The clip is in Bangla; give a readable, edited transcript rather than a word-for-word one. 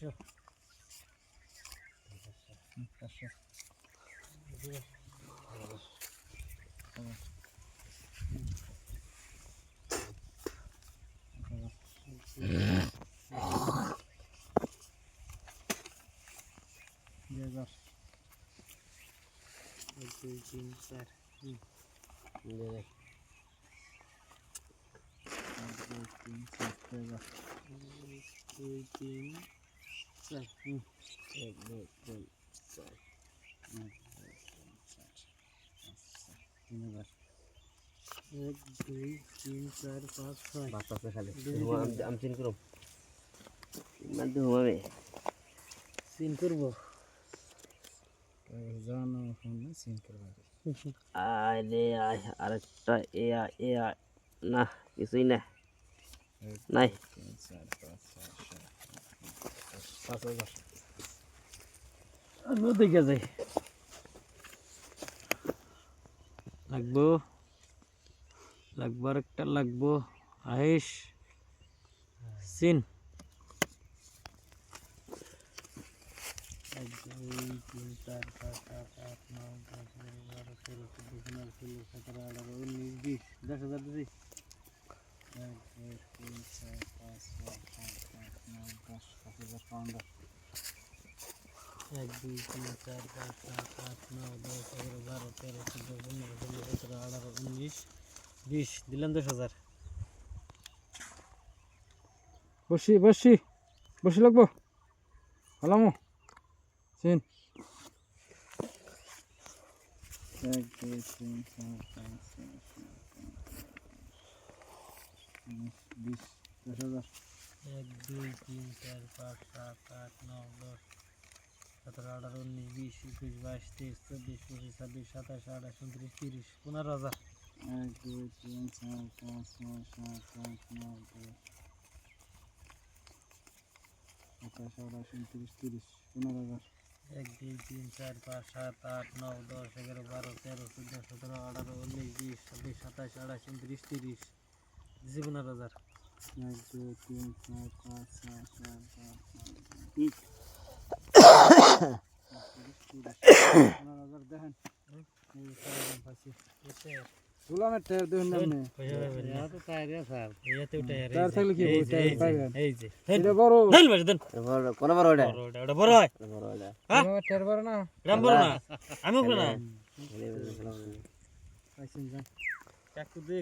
500 2 3 4 1 2 3 4 5 6 বাতাসে খালি আমি চিন করব মানে হবে সিন করব জানো ফোন সিন করবা আরে আরেকটা এ না কিছুই না নাই 3 4 5 6 7 আমি দেখে যাই লাগবো একটা লাগবো আয়েশ সিন 1 2 3 4 5 7 8 9 10 11 12 13 14 15 16 17 18 19 20 10,000 দিছি 1 2 3 4 5 6 7 8 9 10 5000 পাউন্ড 1 2 3 4 5 7 8 9 10 11 12 13 14 15 16 17 18 19 20 দিলাম 10,000 বসি লাগবো হলামো সিন 1 2 3 4 5 6 7 10,000 1 2 3 4 5 7 8 9 10 17 18 19 20 21 22 23 24 25 26 27 28 29 30 15,000 1 2 3 4 5 6 7 8 9 10 27 28 29 30 15,000 1 2 3 4 5 7 8 9 10 11 12 13 14 17 18 19 20 26 27 28 29 30 দিছি 15,000 1 2 3 4 5 6 7 8 15,000 দেখেন গুলামের টায়ার দেখুন না টায়ার থাকলে কি হবে টায়ার পাইবেন এটা বড় কোন বড় ওটা বড় হয় বড় ওটা টায়ার বড় না বড় না আমি না বড় পাইছেন যান চাকু দে